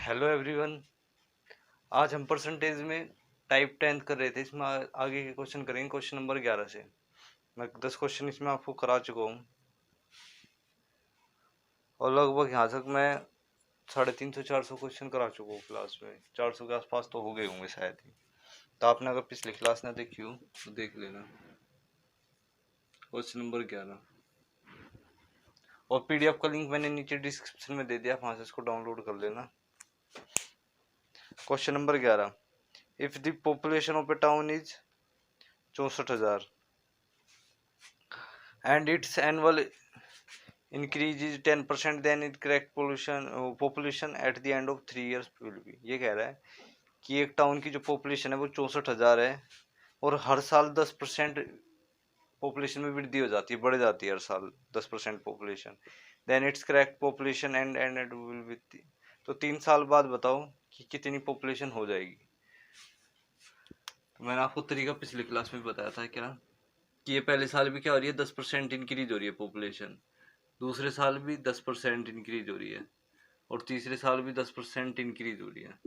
Hello everyone. आज हम percentage में टाइप 10 कर रहे थे। इसमें आगे के क्वेश्चन करेंगे क्वेश्चन नंबर 11 से। मैं 10 क्वेश्चन इसमें आपको करा चुका हूँ और लगभग यहाँ तक मैं 350-400 क्वेश्चन करा चुका हूँ क्लास में। 400 के आसपास तो हो गए होंगे शायद ही। तो आपने अगर पिछली क्लास ना देखी हो तो देख लेना। क्वेश्चन नंबर 11 और पीडीएफ का लिंक मैंने नीचे डिस्क्रिप्शन में दे दिया, वहाँ से इसको डाउनलोड कर लेना। Question number 11, if the population of A town is 64,000 and its annual increase is 10%, then it correct population at the end of 3 years will be। ये कह रहा है कि एक टाउन की जो पॉपुलेशन है वो 64,000 है और हर साल 10% पॉपुलेशन में वृद्धि हो जाती है, बढ़ जाती है हर साल 10% population. Then it's correct population and it will be, तो 3 साल बाद बताओ कि कितनी पॉपुलेशन हो जाएगी। तो मैंने आपको तरीका पिछली क्लास में बताया था क्या कि ये पहले साल भी क्या हो रही है, 10% इंक्रीज हो रही है पॉपुलेशन, दूसरे साल भी 10% इंक्रीज हो रही है और तीसरे साल भी 10% इंक्रीज हो रही है।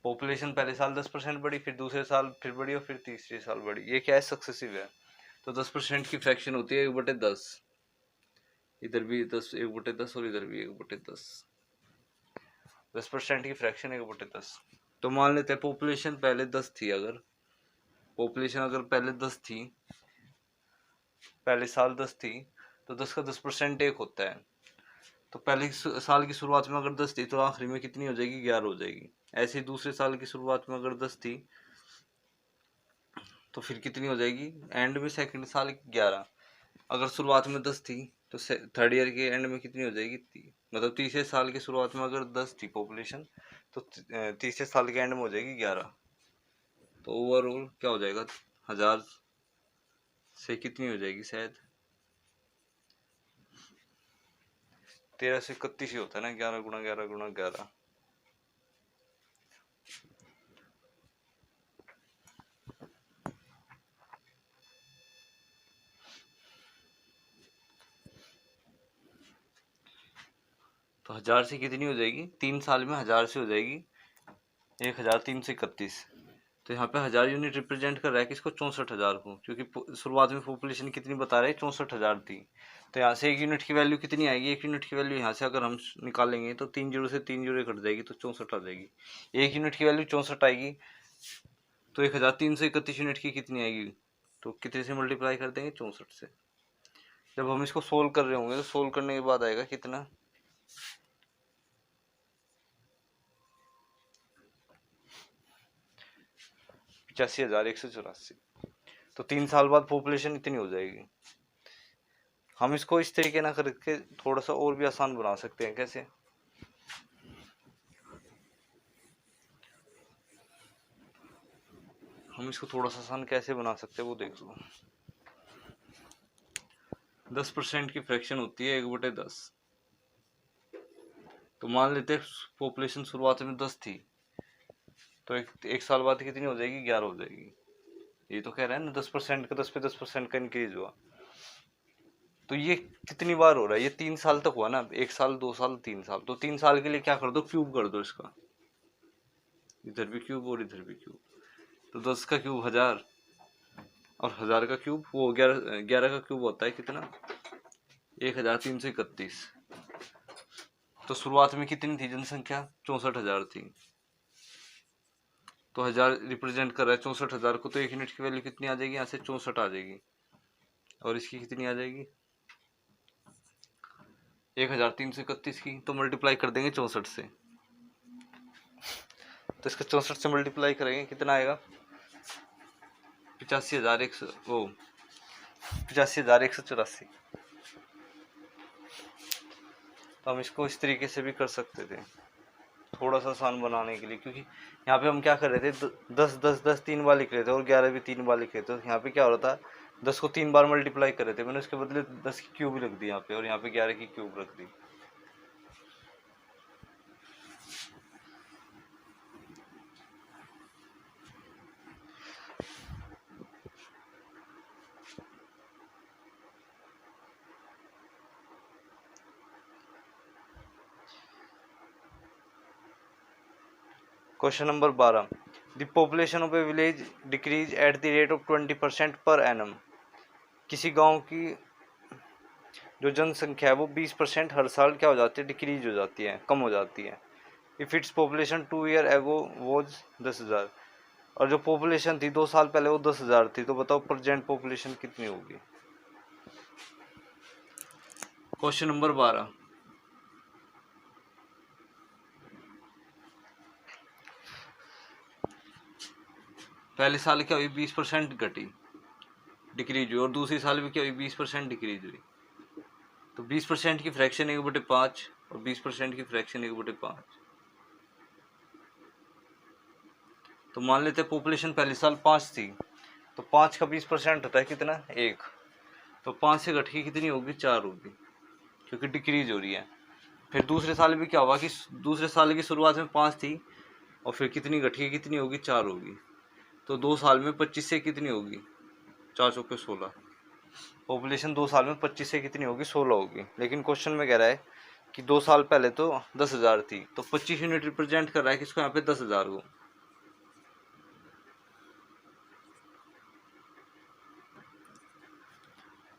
पॉपुलेशन पहले साल 10% बढ़ी, फिर दूसरे साल फिर बढ़ी और फिर तीसरे साल बढ़ी। ये क्या है, सक्सेसिव है। तो 10% की फ्रैक्शन होती है 1/10। इधर भी 10, 1/10 और इधर भी 1/10। 10% की फ्रैक्शन 1/10। तो मान लेते हैं पॉपुलेशन पहले 10 थी। अगर पॉपुलेशन अगर पहले 10 थी, पहले साल 10 थी, तो 10 का 10% 1 होता है। तो पहले साल की शुरुआत में अगर 10 थी तो आखिरी में कितनी हो जाएगी, 11 हो जाएगी। ऐसे ही दूसरे साल की शुरुआत में अगर 10 थी तो फिर कितनी हो जाएगी, एंड में सेकंड साल 11। अगर शुरुआत में 10 थी तो थर्ड ईयर के एंड में कितनी हो जाएगी, मतलब तीसरे साल की शुरुआत में अगर 10 थी पॉपुलेशन तो तीसरे साल के एंड में हो जाएगी 11। तो ओवरऑल क्या हो जाएगा, 1000 से कितनी हो जाएगी, शायद 1331 ही होता है ना, 11 × 11 × 11। तो 1000 से कितनी हो जाएगी, 3 साल में 1000 से हो जाएगी 1331। तो यहाँ पे 1000 यूनिट रिप्रेजेंट कर रहा है किसको, 64,000 को, क्योंकि शुरुआत में पॉपुलेशन कितनी बता रहे हैं, 64,000 थी। तो यहाँ से एक यूनिट की वैल्यू कितनी आएगी, एक यूनिट की वैल्यू यहाँ से अगर हम निकालेंगे तो 3 जीरो से 3 जीरो कट जाएगी तो 64 आ जाएगी। एक यूनिट की वैल्यू 64 आएगी तो 1331 यूनिट की कितनी आएगी, तो कितने से मल्टीप्लाई कर देंगे, 64 से। जब हम इसको सोल्व कर रहे होंगे तो सोल्व करने के बाद आएगा कितना, 85,184। तो 3 साल बाद पॉपुलेशन इतनी हो जाएगी। हम इसको इस तरीके ना करके थोड़ा सा और भी आसान बना सकते हैं। कैसे, हम इसको थोड़ा सा आसान कैसे बना सकते हैं वो देख लो। 10% की फ्रैक्शन होती है 1/10। तो मान लेते हैं पॉपुलेशन शुरुआत में 10 थी, तो एक साल बाद कितनी हो जाएगी, 11 हो जाएगी। ये तो कह रहा है ना 10% का, 10 पे 10% का इंक्रीज हुआ। तो ये कितनी बार हो रहा है, ये 3 साल तक हुआ ना, 1 साल 2 साल 3 साल। तो 3 साल के लिए क्या कर दो, क्यूब कर दो इसका, इधर भी क्यूब और इधर भी क्यूब। तो 10 का क्यूब 1000 और 1000 का क्यूब वो 11 का क्यूब होता है कितना, 1331। तो शुरुआत में कितनी थी जनसंख्या, 64,000 थी। तो 1000 रिप्रेजेंट कर रहा है 64,000 को, तो एक यूनिट की वैल्यू कितनी आ जाएगी, यहाँ से 64 आ जाएगी। और इसकी कितनी आ जाएगी, 1331 की। तो मल्टीप्लाई कर देंगे 64 से। तो इसका 64 से मल्टीप्लाई करेंगे कितना आएगा, 85,184। तो हम इसको इस तरीके से भी कर सकते थे थोड़ा सा आसान बनाने के लिए, क्योंकि यहाँ पे हम क्या कर रहे थे, 10 10 10 3 बार लिख रहे थे और 11 भी 3 बार लिख रहे थे। तो यहाँ पे क्या हो रहा था, 10 को 3 बार मल्टीप्लाई कर रहे थे, मैंने उसके बदले 10 की क्यूब रख दी यहाँ पे और यहाँ पे 11 की क्यूब रख दी। Question number 12, the population of a village decreases at the rate of 20% per annum. किसी गांव की जो जनसंख्या है वो 20% हर साल क्या हो जाती है, डिक्रीज हो जाती है, कम हो जाती है। If its population 2 year ago was 10,000, और जो पॉपुलेशन थी 2 साल पहले वो 10,000 थी, तो बताओ प्रेजेंट पॉपुलेशन कितनी होगी। क्वेश्चन नंबर 12, पहले साल क्या हुई, 20% घटी, डिक्रीज हुई, और दूसरी साल भी क्या हुई, 20% डिक्रीज हुई। तो 20% की फ्रैक्शन 1/5 और 20% की फ्रैक्शन 1/5। तो मान लेते हैं पॉपुलेशन पहले साल 5 थी, तो 5 का 20% होता है कितना, 1। तो 5 से घट के कितनी होगी, 4 होगी, क्योंकि डिक्रीज हो रही है। फिर दूसरे साल भी क्या हुआ कि दूसरे साल की शुरुआत में 5 थी, और फिर कितनी घट के कितनी होगी, 4 होगी। तो 2 साल में 25 से कितनी होगी, 4 चौके 16। पॉपुलेशन 2 साल में 25 से कितनी होगी, 16 होगी। लेकिन क्वेश्चन में कह रहा है कि 2 साल पहले तो 10,000 थी, तो 25 यूनिट रिप्रेजेंट कर रहा है किसको, यहाँ पे 10,000 को।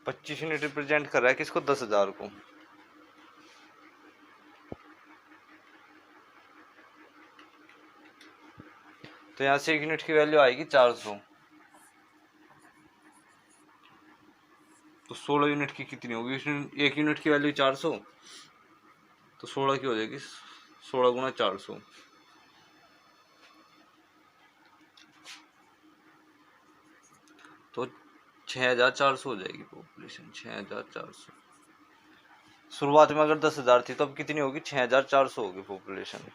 25 यूनिट रिप्रेजेंट कर रहा है किसको, 10,000 को। तो यहाँ से 1 यूनिट की वैल्यू आएगी 400। तो 16 यूनिट की कितनी होगी, 1 यूनिट की वैल्यू 400, तो 16 की हो जाएगी 16 गुना 400। तो 6,400 हो जाएगी पॉपुलेशन, 6,400। शुरुआत में अगर 10,000 थी तो अब कितनी होगी, 6,400 होगी पॉपुलेशन।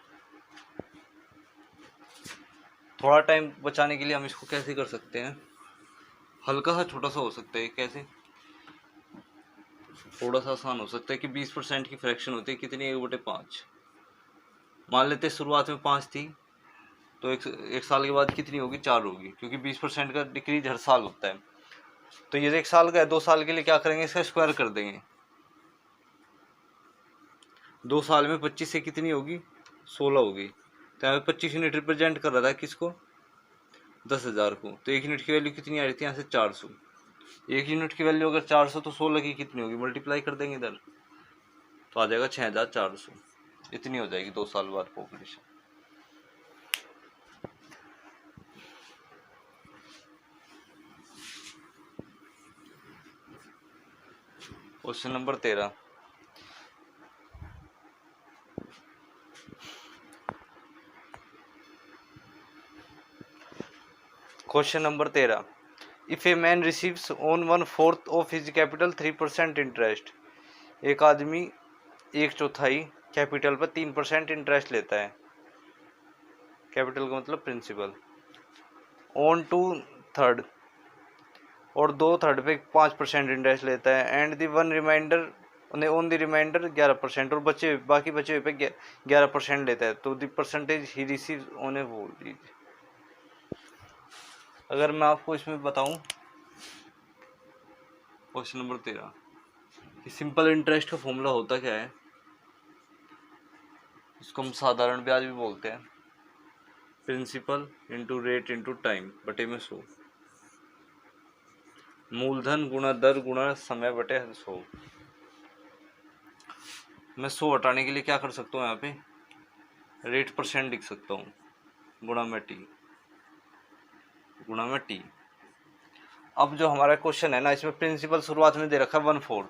थोड़ा टाइम बचाने के लिए हम इसको कैसे कर सकते हैं, हल्का सा छोटा सा हो सकता है, कैसे, थोड़ा सा आसान हो सकता है कि 20% की फ्रैक्शन होती है कितनी, 1/5। मान लेते शुरुआत में 5 थी, तो एक साल के बाद कितनी होगी, 4 होगी, क्योंकि 20% का डिक्रीज हर साल होता है। तो ये 1 साल का है, 2 साल के लिए क्या करेंगे, इसका स्क्वायर कर देंगे। 2 साल में 25 से कितनी होगी, 16 होगी। तो यहाँ पे 25 यूनिट रिप्रेजेंट कर रहा था किसको, 10,000 को। तो 1 यूनिट की वैल्यू कितनी आ रही थी, यहाँ से 400। 1 यूनिट की वैल्यू अगर 400, तो 16 की कितनी होगी, मल्टीप्लाई कर देंगे इधर, तो आ जाएगा 6,400। इतनी हो जाएगी 2 साल बाद population. Question number 13, question number 13, if a man receives on 1/4 of his capital 3% interest. एक आदमी 1/4 कैपिटल पर 3% इंटरेस्ट लेता है, कैपिटल का मतलब प्रिंसिपल, ऑन 2/3, और 2/3 पे 5% इंटरेस्ट लेता है, and the one remainder on the remainder 11%, और बाकी बचे हुए पे 11% लेता है। तो the percentage he receives on a whole. अगर मैं आपको इसमें बताऊं क्वेश्चन नंबर 13 कि सिंपल इंटरेस्ट का फॉर्मूला होता क्या है, इसको हम साधारण ब्याज भी बोलते हैं, principal into rate into time बटे में 100, मूलधन गुणा दर गुणा समय बटे 100। मैं 100 हटाने के लिए क्या कर सकता हूँ, यहाँ पे रेट परसेंट लिख सकता हूँ, गुणा में टी, गुणा में टी। अब जो हमारा क्वेश्चन है ना, इसमें प्रिंसिपल शुरुआत में दे रखा है 1/4,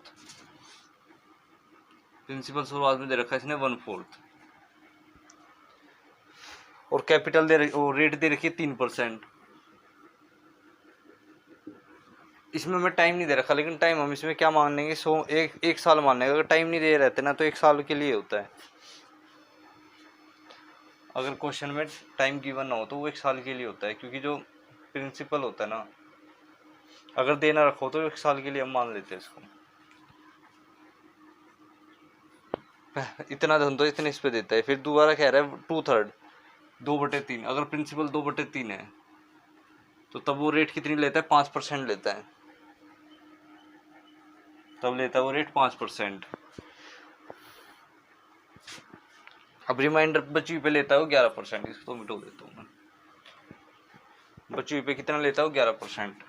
प्रिंसिपल शुरुआत में दे रखा है इसने 1/4, और कैपिटल रेट दे रखी है 3%। इसमें मैं टाइम नहीं दे रखा, लेकिन टाइम हम इसमें क्या मान लेंगे, 1 साल मान लेंगे। अगर टाइम नहीं दे रहते ना, तो 1 साल के लिए होता है। अगर क्वेश्चन में टाइम गिवन ना हो तो वो 1 साल के लिए होता है, क्योंकि जो प्रिंसिपल होता है ना, अगर देना रखो तो 1 साल के लिए हम मान लेते हैं इसको। इतना धन तो इतने इस पे देता है। फिर दोबारा कह रहा है 2/3, 2/3। अगर प्रिंसिपल 2/3 है, तो तब वो रेट कितनी लेता है, 5% लेता है। तब लेता है वो रेट 5%। अब अब रिमाइंडर बची हुई पे लेता है वो 11%, इसको तो मिटो देता हूँ मैं। बची हुई पे कितना लेता है वो 11%।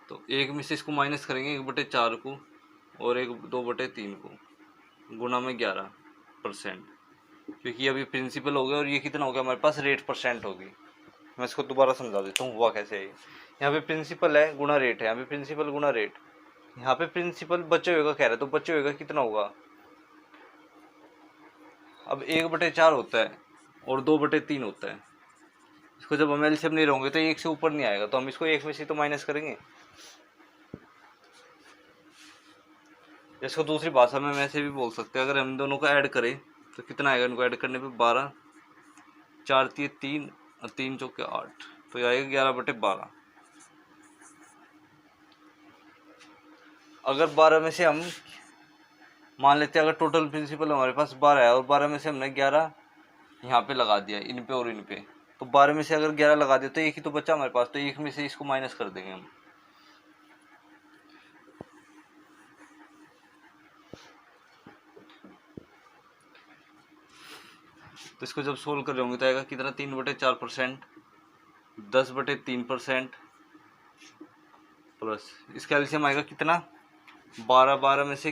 तो 1 में से इसको माइनस करेंगे 1/4 को और 2/3 को, गुना में 11%, क्योंकि अभी प्रिंसिपल हो गया और ये कितना हो गया हमारे पास, रेट परसेंट होगी। मैं इसको दोबारा समझा देता हूँ हुआ कैसे है। यहाँ पे प्रिंसिपल है गुना रेट है, यहाँ पे प्रिंसिपल गुना रेट, यहाँ पे प्रिंसिपल बचे हुए का कह रहा है, तो बचे हुए का कितना होगा, अब 1/4 होता है और 2/3 होता है। इसको जब हम एलसीएम नहीं रहोगे तो 1 से ऊपर नहीं आएगा, तो हम इसको 1 में से तो माइनस करेंगे। इसको दूसरी भाषा में ऐसे भी बोल सकते हैं, अगर हम दोनों को ऐड करें तो कितना आएगा, इनको ऐड करने पे 12, 4 3 3 और 3 चौके 8, तो आएगा 11/12। अगर 12 में से हम मान लेते हैं, अगर टोटल प्रिंसिपल हमारे पास 12 है और 12 में से हमने 11 यहाँ पे लगा दिया, इन पे और इन पे, तो 12 में से अगर 11 लगा दिया तो एक ही तो बचा हमारे पास, तो एक में से इसको माइनस कर देंगे हम। तो इसको जब सोल्व कर रहे होंगे तो आएगा कितना, 3/4%, 10/3% प्लस इसका एलसीएम आएगा कितना, 12 में से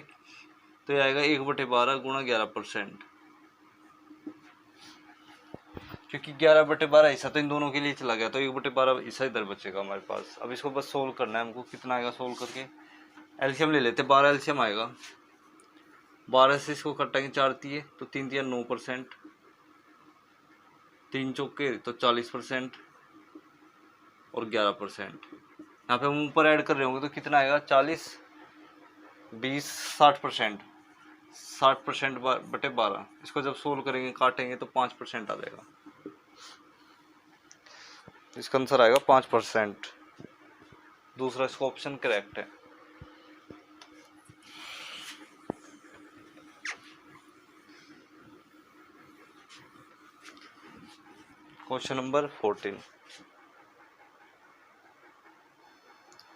तो ये आएगा 1/12 गुणा 11%, क्योंकि 11/12 हिस्सा तो इन दोनों के लिए चला गया, तो 1/12 हिस्सा इधर बचेगा हमारे पास। अब इसको बस सोल्व करना है हमको, कितना आएगा सोल्व करके, एलसीएम ले लेते, 12 एलसीएम आएगा, 12 से इसको कटाएंगे 4 तिये तो 3 तिया 9%, 3 चौके तो 40% और 11%। यहाँ पे हम ऊपर ऐड कर रहे होंगे तो कितना आएगा, 40 20 60%, 60%/12। इसको जब सोल्व करेंगे काटेंगे तो 5% आ जाएगा, इसका आंसर आएगा 5%। दूसरा इसका ऑप्शन करेक्ट है। Question number 14,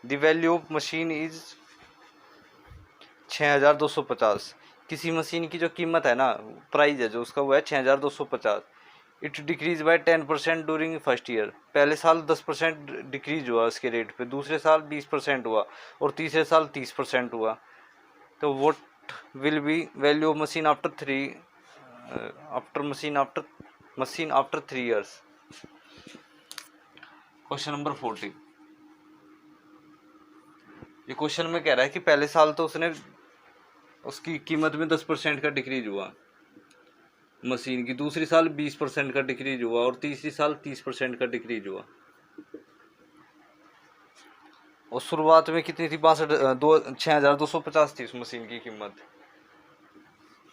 the value of machine is 6250। किसी मशीन की जो कीमत है ना, प्राइस है जो उसका, वो है 6250। It decrease by 10% during first year. पहले साल 10% डिक्रीज हुआ उसके रेट पे, दूसरे साल 20% हुआ और तीसरे साल 30% हुआ। तो what will be value of machine after 3 years. Question number 14, ये क्वेश्चन में कह रहा है कि पहले साल तो उसकी कीमत में 10% का डिक्रीज हुआ मशीन की, दूसरी साल 20% का डिक्रीज हुआ और तीसरी साल 30% का डिक्रीज हुआ। और शुरुआत में कितनी थी, 6250 थी उस मशीन की कीमत।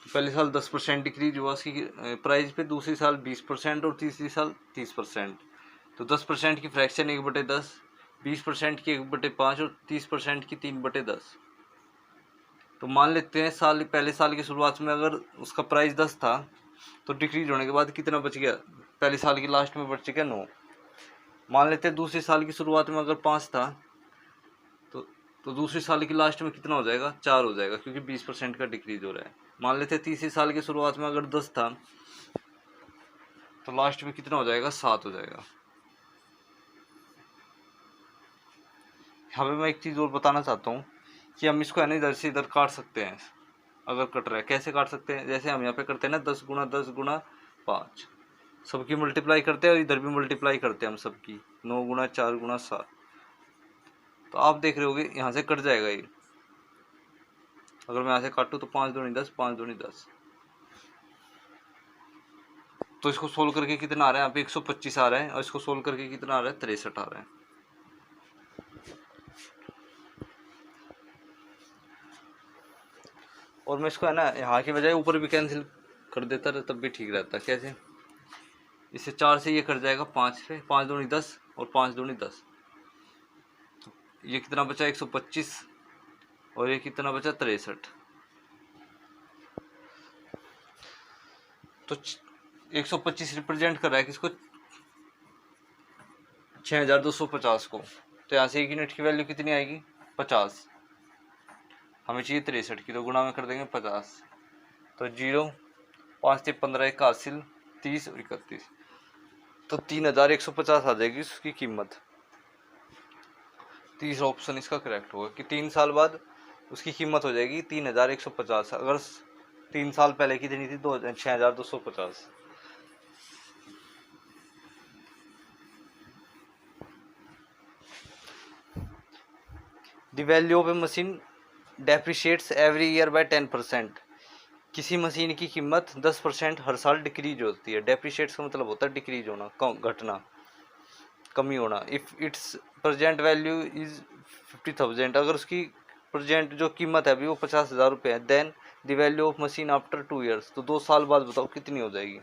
पहले साल 10% डिक्रीज हुआ उसकी प्राइस पे, दूसरी साल 20% और तीसरी साल 30%। तो 10% की फ्रैक्शन 1/10, 20% की 1/5 और 30% की 3/10। तो मान लेते हैं पहले साल की शुरुआत में अगर उसका प्राइस 10 था तो डिक्रीज होने के बाद कितना बच गया, पहले साल की लास्ट में बच गया 9। मान लेते हैं दूसरे साल की शुरुआत में अगर 5 था तो दूसरे साल की लास्ट में कितना हो जाएगा, 4 हो जाएगा, क्योंकि 20% का डिक्रीज हो रहा है। मान लेते हैं तीसरे साल की शुरुआत में अगर 10 था तो लास्ट में कितना हो जाएगा, 7 हो जाएगा। यहाँ पे मैं एक चीज़ और बताना चाहता हूँ कि हम इसको है ना इधर से इधर काट सकते हैं। अगर कट रहा है कैसे काट सकते हैं, जैसे हम यहाँ पे करते हैं ना 10 × 10 × 5, सबकी मल्टीप्लाई करते हैं और इधर भी मल्टीप्लाई करते हैं हम सबकी, 9 × 4 × 7। तो आप देख रहे होगे यहाँ से कट जाएगा ये। अगर मैं यहाँ से काटूँ तो 5 दूनी 10, 5 दूनी 10। तो इसको सोल्व करके कितना आ रहा है, यहाँ पे 125 आ रहा है और इसको सोल्व करके कितना आ रहा है, 63 आ रहा है। और मैं इसको है ना यहाँ की बजाय ऊपर भी कैंसिल कर देता रहे तब भी ठीक रहता। कैसे, इससे 4 से ये कट जाएगा 5 से, 5 दूनी 10 और 5 दूनी 10। तो ये कितना बचा, 125 और ये कितना बचा, 63। तो 125 रिप्रेजेंट कर रहा है किसको, 6250 को। तो यहाँ से 1 यूनिट की वैल्यू कितनी आएगी, 50। हमें चाहिए 63 की, तो गुणा में कर देंगे 50। तो 0, 5 से 15 एक हासिल, 30 और 31, तो 3150 आ जाएगी उसकी कीमत। तीसरा ऑप्शन इसका करेक्ट होगा कि 3 साल बाद उसकी कीमत हो जाएगी 3150। अगर 3 साल पहले कितनी थी, 6250। The value of a machine depreciates every year by 10%। किसी मशीन की कीमत 10% हर साल डिक्रीज होती है। डेप्रिशिएट्स का मतलब होता है डिक्रीज होना, घटना, कमी होना। If it's present value is 50,000, अगर उसकी प्रेजेंट जो कीमत है अभी वो 50,000 रुपये है, then the value of machine after 2 years, तो 2 साल बाद बताओ कितनी हो जाएगी।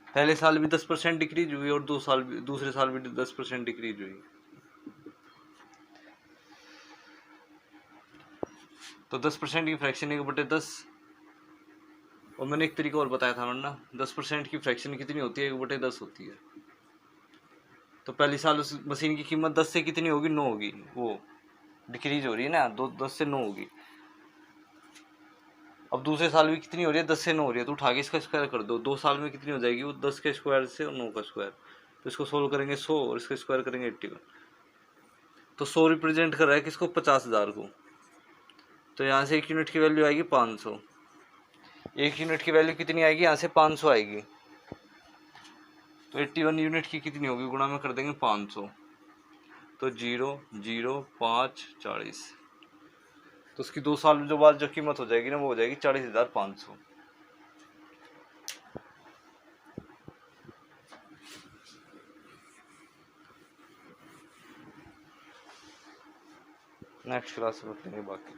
पहले साल भी 10% डिक्रीज हुई और दूसरे साल भी 10% डिक्रीज हुई। तो 10% की फ्रैक्शन 1/10, और मैंने एक तरीका और बताया था वरना 10% की फ्रैक्शन कितनी होती है, 1/10 होती है। तो पहली साल उस मशीन की कीमत 10 से कितनी होगी, 9 होगी, वो डिक्रीज हो रही है ना, 10 से 9 होगी। अब दूसरे साल भी कितनी हो रही है, 10 से 9 हो रही है, तो उठा के इसका स्क्वायर कर दो, 2 साल में कितनी हो जाएगी वो, 10 के स्क्वायर से और 9 का स्क्वायर। तो इसको सोल्व करेंगे 100 और इसका स्क्वायर करेंगे 81। तो 100 रिप्रेजेंट कर रहा है किसको, 50,000 को। तो यहाँ से 1 यूनिट की वैल्यू आएगी 500। 1 यूनिट की वैल्यू कितनी आएगी, यहाँ से 500 आएगी। तो 81 यूनिट की कितनी होगी, गुणा में कर देंगे 500, तो 0, 0, 5, 40। तो उसकी 2 साल जो बाद जो कीमत हो जाएगी ना, वो हो जाएगी 40,500। नेक्स्ट क्लास में बताएंगे बाकी।